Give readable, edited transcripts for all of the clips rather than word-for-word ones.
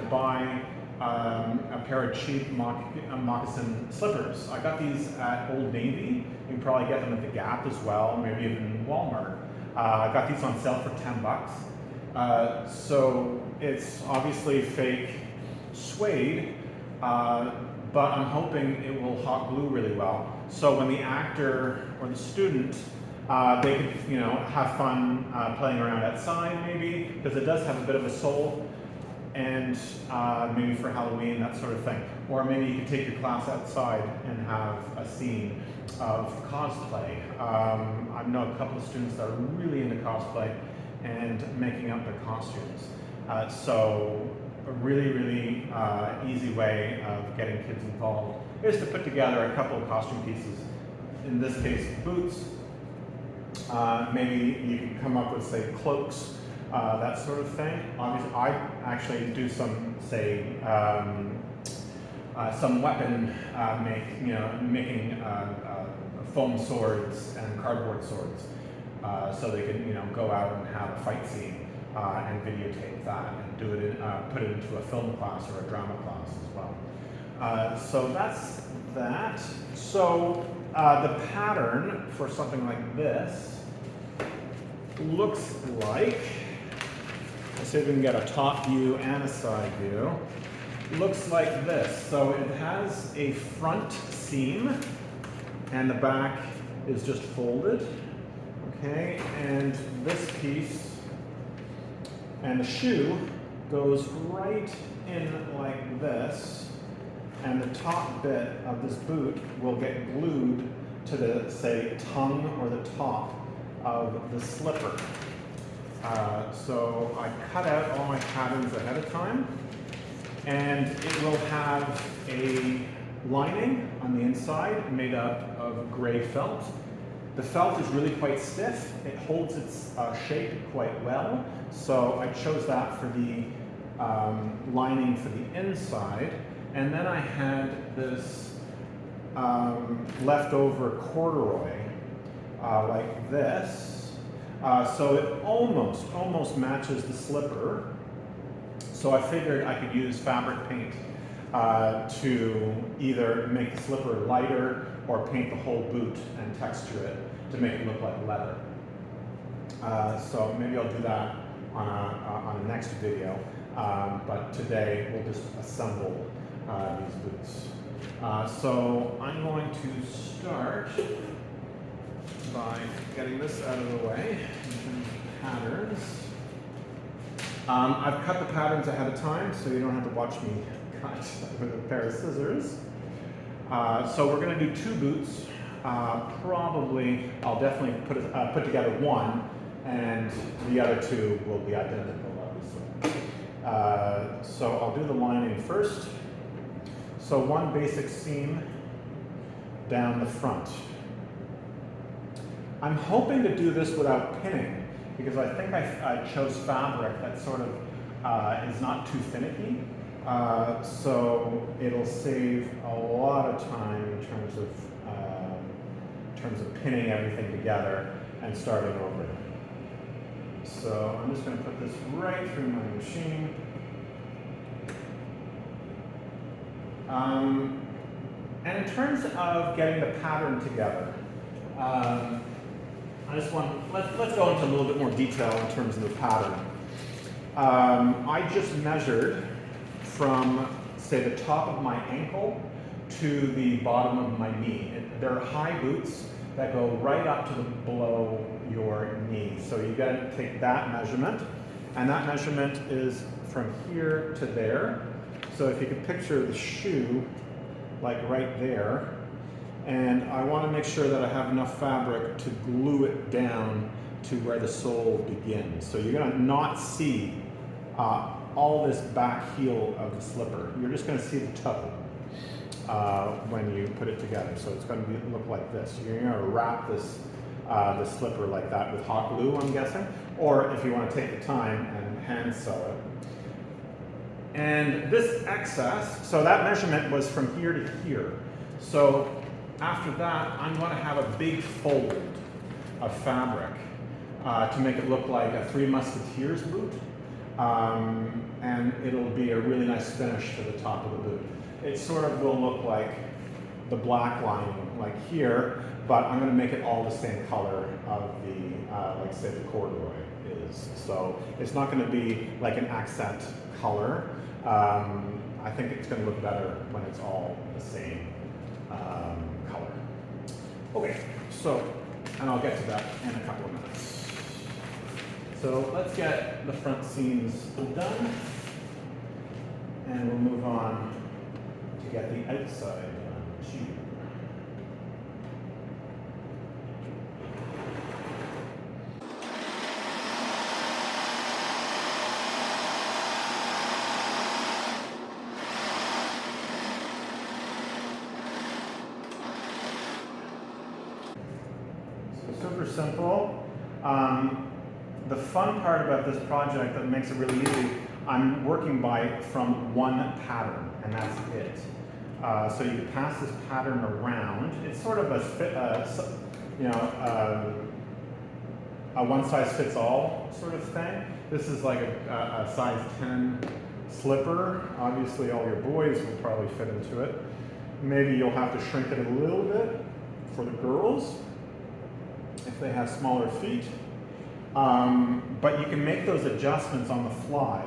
buy a pair of cheap moccasin slippers. I got these at Old Navy. You can probably get them at the Gap as well, maybe even Walmart. I got these on sale for 10 bucks. So it's obviously fake suede, but I'm hoping it will hot glue really well. So when the actor or the student, they could, have fun playing around outside maybe, because it does have a bit of a sole, and maybe for Halloween, that sort of thing. Or maybe you could take your class outside and have a scene of cosplay. I know a couple of students that are really into cosplay and making up their costumes. So a really, really easy way of getting kids involved is to put together a couple of costume pieces. In this case, boots. Maybe you can come up with, say, cloaks, that sort of thing. Obviously, I actually do some, say, some weapon making foam swords and cardboard swords, so they can, go out and have a fight scene and videotape that and do it, put it into a film class or a drama class as well. So that's that. So the pattern for something like this looks like, let's see if we can get a top view and a side view. Looks like this. So it has a front seam and the back is just folded. Okay, and this piece and the shoe goes right in like this, and the top bit of this boot will get glued to the, say, tongue or the top of the slipper. So I cut out all my patterns ahead of time, and it will have a lining on the inside made up of gray felt. The felt is really quite stiff. It holds its shape quite well. So I chose that for the lining for the inside. And then I had this leftover corduroy like this. So it almost matches the slipper. So I figured I could use fabric paint to either make the slipper lighter or paint the whole boot and texture it to make it look like leather. So maybe I'll do that on a next video, but today we'll just assemble these boots. So I'm going to start by getting this out of the way in terms of patterns. I've cut the patterns ahead of time, so you don't have to watch me cut with a pair of scissors. So we're going to do 2 boots. Probably, I'll definitely put together one, and the other 2 will be identical, obviously. So I'll do the lining first. So one basic seam down the front. I'm hoping to do this without pinning, because I think I chose fabric that sort of is not too finicky. So it'll save a lot of time in terms of pinning everything together and starting over. So I'm just going to put this right through my machine. And in terms of getting the pattern together, let's go into a little bit more detail in terms of the pattern. I just measured from, say, the top of my ankle to the bottom of my knee. They're high boots that go right up to below your knee. So you got to take that measurement, and that measurement is from here to there. So if you could picture the shoe like right there, and I want to make sure that I have enough fabric to glue it down to where the sole begins. So you're going to not see all this back heel of the slipper. You're just going to see the toe when you put it together. So it's going to look like this. You're going to wrap this the slipper like that with hot glue, I'm guessing, or if you want to take the time and hand sew it. And this excess, so that measurement was from here to here. So after that, I'm going to have a big fold of fabric to make it look like a Three Musketeers boot. and it'll be a really nice finish to the top of the boot. It sort of will look like the black lining, like here, but I'm going to make it all the same color of the, like say the corduroy is. So it's not going to be like an accent color. I think it's going to look better when it's all the same color. Okay, so, and I'll get to that in a couple of minutes. So let's get the front seams done, and we'll move on to get the outside done too. Super simple. The fun part about this project that makes it really easy, I'm working from one pattern, and that's it. So you pass this pattern around. It's sort of a one-size-fits-all sort of thing. This is like a size 10 slipper. Obviously, all your boys will probably fit into it. Maybe you'll have to shrink it a little bit for the girls if they have smaller feet. But you can make those adjustments on the fly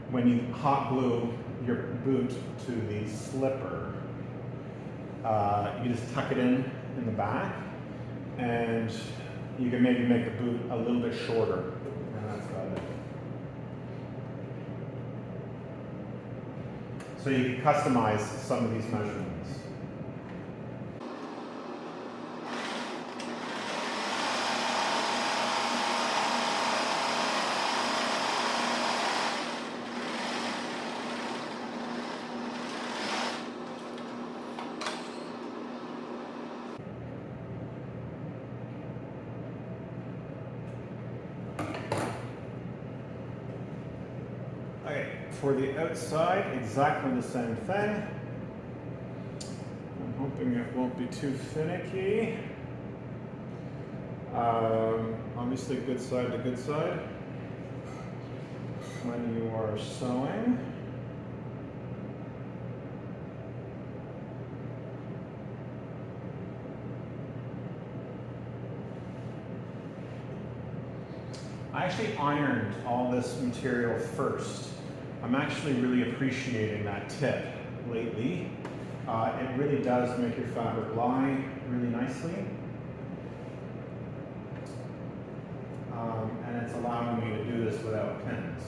when you hot glue your boot to the slipper. You just tuck it in the back, and you can maybe make the boot a little bit shorter, and that's about it. So you can customize some of these measurements. Okay, for the outside, exactly the same thing. I'm hoping it won't be too finicky. Obviously, good side to good side when you are sewing. I actually ironed all this material first. I'm actually really appreciating that tip lately. It really does make your fabric lie really nicely. And it's allowing me to do this without pins.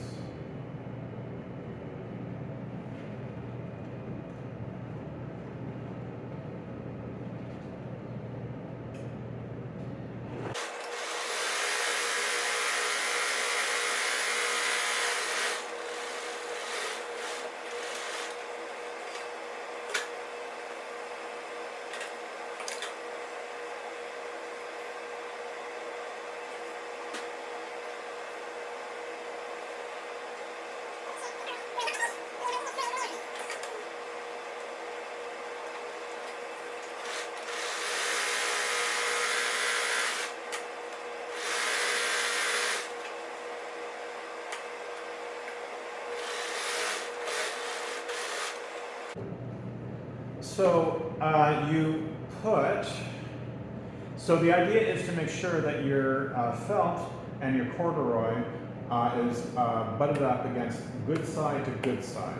So so the idea is to make sure that your felt and your corduroy is butted up against good side to good side,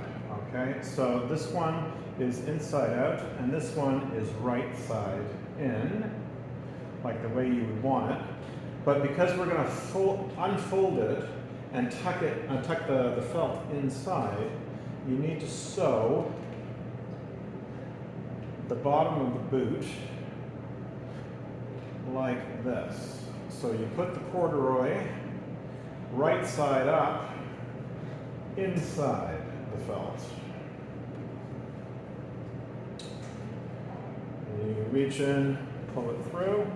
okay? So this one is inside out, and this one is right side in, like the way you would want it. But because we're gonna unfold it and tuck the felt inside, you need to sew the bottom of the boot like this. So you put the corduroy right side up inside the felt. And you reach in, pull it through.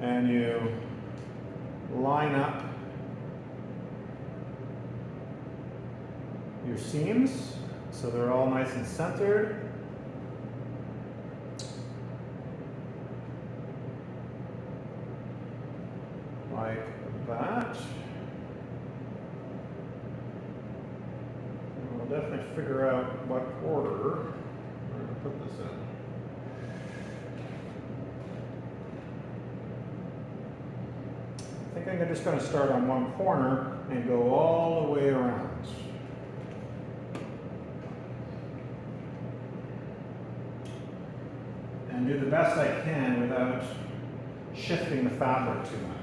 And you line up your seams so they're all nice and centered. like that. And we'll definitely figure out what order we're going to put this in. I think I'm just going to start on one corner and go all the way around. And do the best I can without shifting the fabric too much.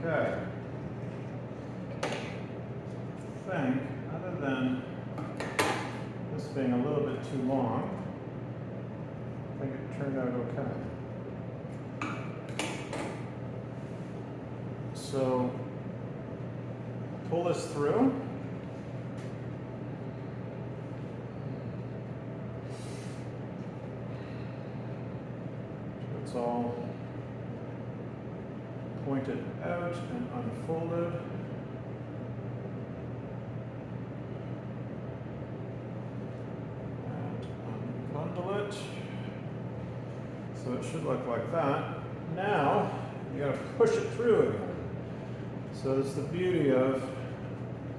Okay. I think, other than this being a little bit too long, I think it turned out okay. So, pull this through. So it's all pointed out and unfolded. And unbundle it. So it should look like that. Now, you gotta push it through again. So it's the beauty of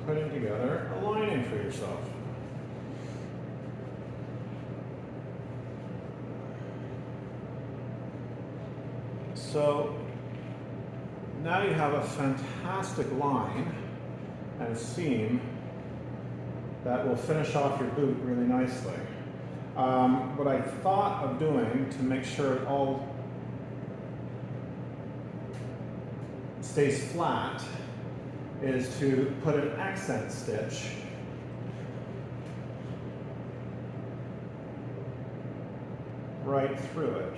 putting together a lining for yourself. So now you have a fantastic line and seam that will finish off your boot really nicely. What I thought of doing to make sure it all stays flat is to put an accent stitch right through it.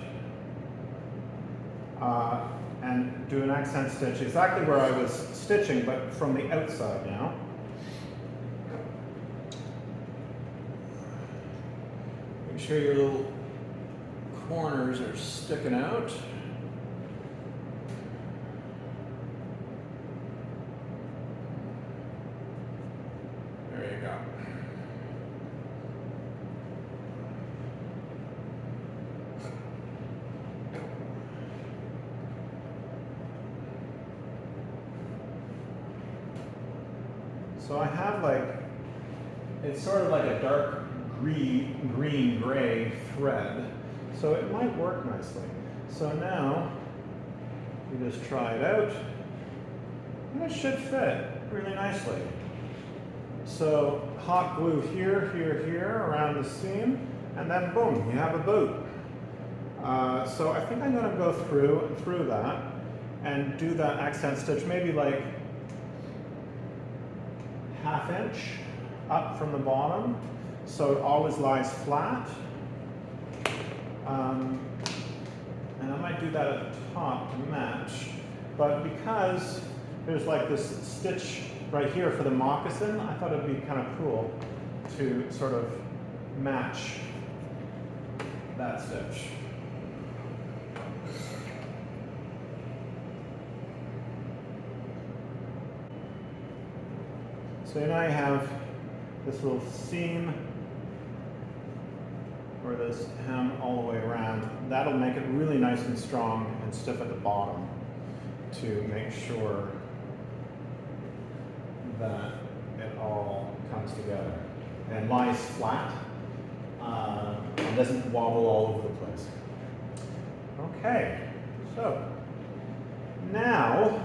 And do an accent stitch exactly where I was stitching, but from the outside now. Make sure your little corners are sticking out. There you go. So I have it's sort of like a dark green-gray thread, so it might work nicely. So now, you just try it out, and it should fit really nicely. So hot glue here, here, here, around the seam, and then boom, you have a boot. So I think I'm gonna go through that and do that accent stitch, maybe like 1/2 inch up from the bottom, so it always lies flat. And I might do that at the top to match, but because there's like this stitch right here for the moccasin, I thought it'd be kind of cool to sort of match that stitch. So now you have this little seam or this hem all the way around. That'll make it really nice and strong and stiff at the bottom to make sure that it all comes together and lies flat and doesn't wobble all over the place. Okay, so now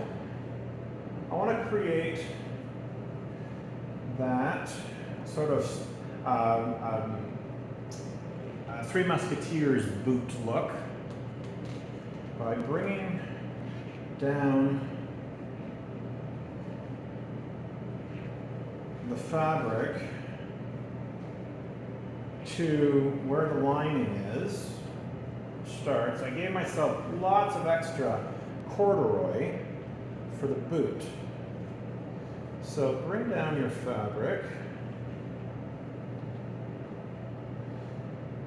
I want to create that sort of Three Musketeers boot look. by bringing down the fabric to where the lining starts. I gave myself lots of extra corduroy for the boot. So bring down your fabric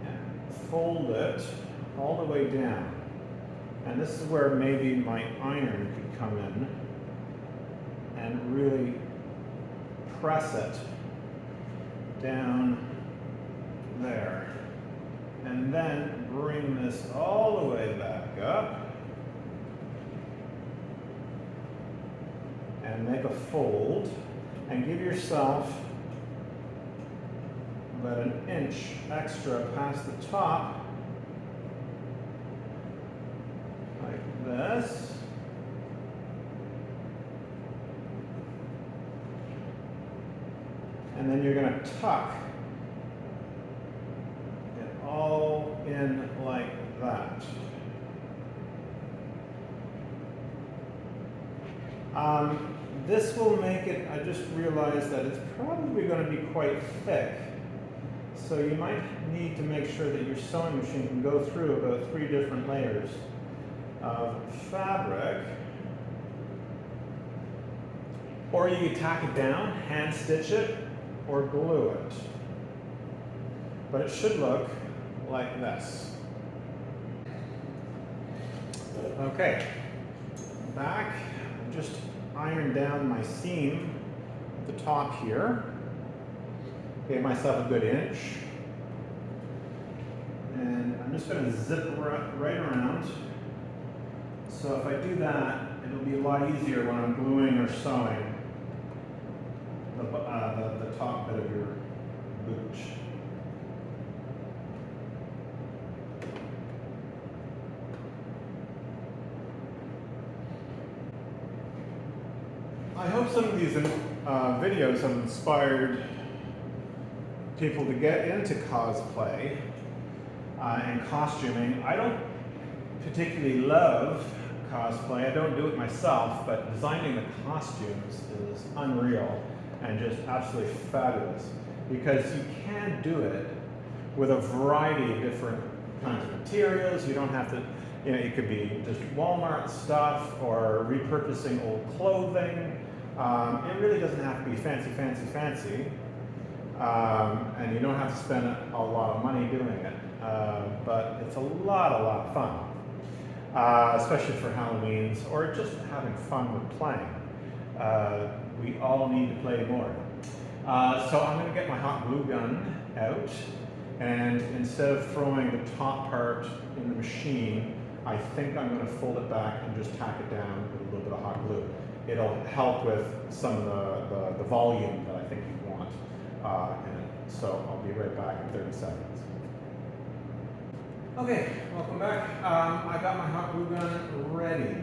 and fold it all the way down. And this is where maybe my iron could come in and really press it down there. And then bring this all the way back up and make a fold and give yourself about an inch extra past the top, like this. And then you're going to tuck it all in like that. This will make it, I just realized that it's probably going to be quite thick. So you might need to make sure that your sewing machine can go through about 3 different layers of fabric. Or you can tack it down, hand stitch it, or glue it. But it should look like this. Okay, back, just iron down my seam at the top here. Gave myself a good inch. And I'm just going to zip right around. So if I do that, it'll be a lot easier when I'm gluing or sewing the top bit of your boot. I hope some of these videos have inspired people to get into cosplay and costuming. I don't particularly love cosplay. I don't do it myself, but designing the costumes is unreal and just absolutely fabulous because you can do it with a variety of different kinds of materials. You don't have to, you know, it could be just Walmart stuff or repurposing old clothing. It really doesn't have to be fancy, fancy, fancy. And you don't have to spend a lot of money doing it. But it's a lot of fun, especially for Halloween's or just having fun with playing. We all need to play more. So I'm going to get my hot glue gun out, and instead of throwing the top part in the machine, I think I'm going to fold it back and just tack it down with a little bit of hot glue. It'll help with some of the volume that I think you want in it. So I'll be right back in 30 seconds. Okay, welcome back. I got my hot glue gun ready.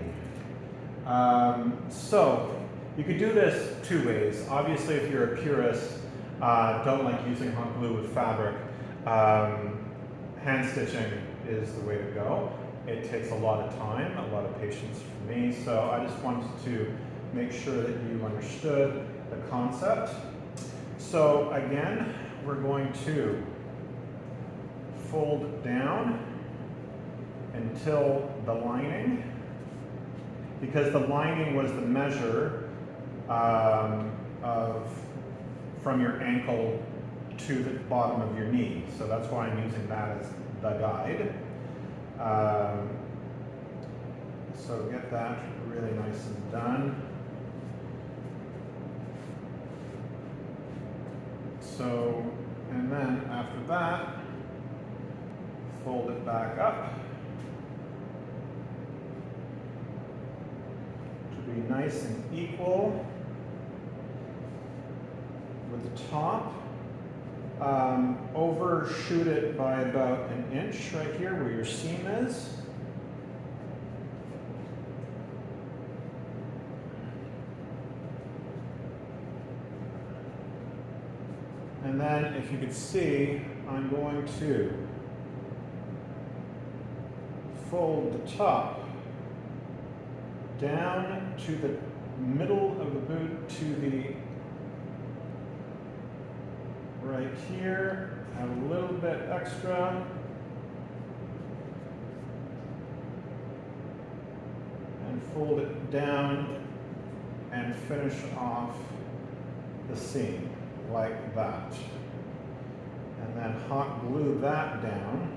So you could do this 2 ways. Obviously, if you're a purist, don't like using hot glue with fabric, hand stitching is the way to go. It takes a lot of time, a lot of patience for me, so I just wanted to make sure that you understood the concept. So again, we're going to fold down until the lining, because the lining was the measure from your ankle to the bottom of your knee. So that's why I'm using that as the guide. So get that really nice and done. So, and then after that, fold it back up to be nice and equal with the top. Overshoot it by about an inch right here where your seam is. And then, if you could see, I'm going to fold the top down to the middle of the boot to the right here, add a little bit extra. And fold it down and finish off the seam like that. And then hot glue that down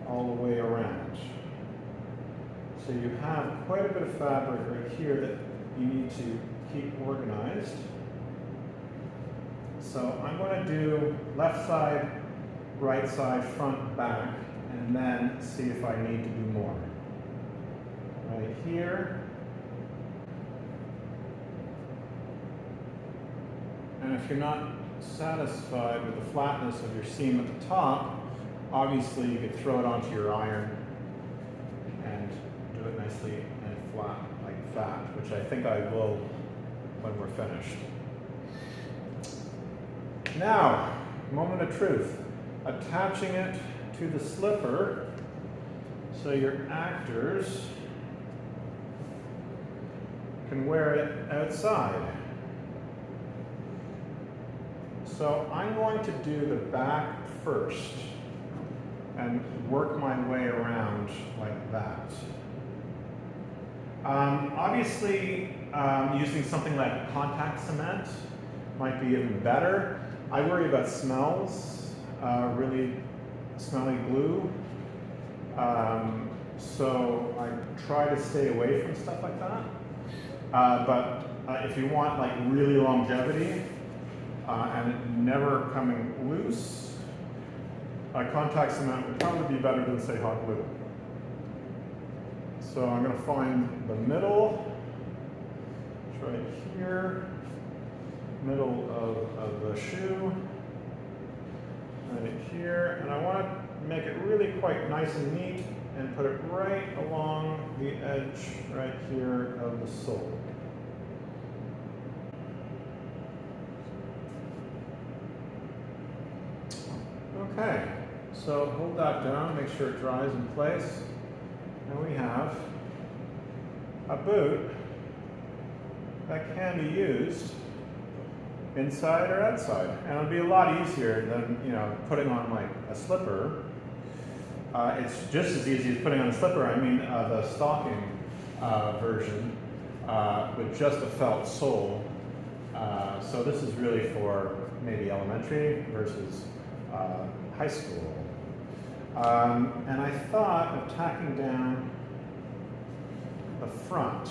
all the way around. So you have quite a bit of fabric right here that you need to keep organized. So I'm going to do left side, right side, front, back, and then see if I need to do more. Right here. And if you're not satisfied with the flatness of your seam at the top, obviously you could throw it onto your iron and do it nicely and flat like that, which I think I will when we're finished. Now, moment of truth. Attaching it to the slipper so your actors can wear it outside. So I'm going to do the back first and work my way around like that. Obviously, using something like contact cement might be even better. I worry about smells, really smelly glue. So I try to stay away from stuff like that. But if you want like really longevity and it never coming loose, contact cement would probably be better than say hot glue. So I'm going to find the middle, it's right here, middle of the shoe, right here, and I want to make it really quite nice and neat and put it right along the edge right here of the sole. Okay, so hold that down, make sure it dries in place. And we have a boot that can be used inside or outside. And it'll be a lot easier than, putting on like a slipper. It's just as easy as putting on a slipper. I mean, the stocking version with just a felt sole. So this is really for maybe elementary versus high school. And I thought of tacking down the front.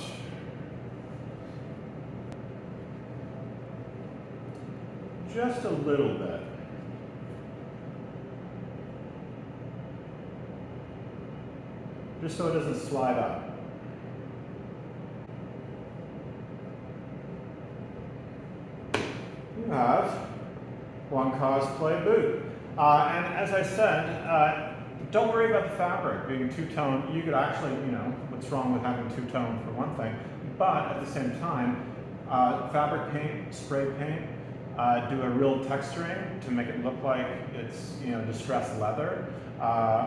Just a little bit. Just so it doesn't slide up. You have one Cos-Play Boot. And as I said, don't worry about the fabric being two-tone. You could actually, what's wrong with having two-tone for one thing, but at the same time, fabric paint, spray paint, do a real texturing to make it look like it's, distressed leather,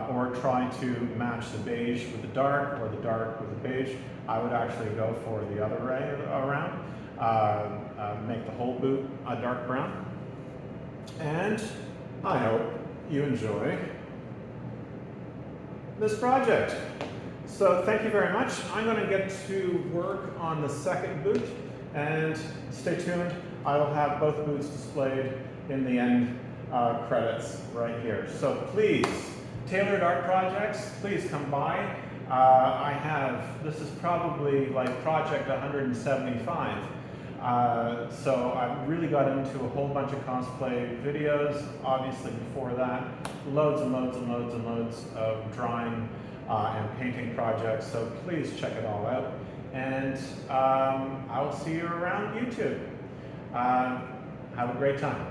or try to match the beige with the dark or the dark with the beige. I would actually go for the other way around, make the whole boot a dark brown. And I hope you enjoy this project. So thank you very much. I'm going to get to work on the second boot, and stay tuned. I will have both boots displayed in the end credits right here. So please, Tailored Art Projects, please come by. This is probably like project 175. So I really got into a whole bunch of cosplay videos. Obviously before that, loads and loads and loads and loads of drawing and painting projects. So please check it all out. And I will see you around YouTube. Have a great time.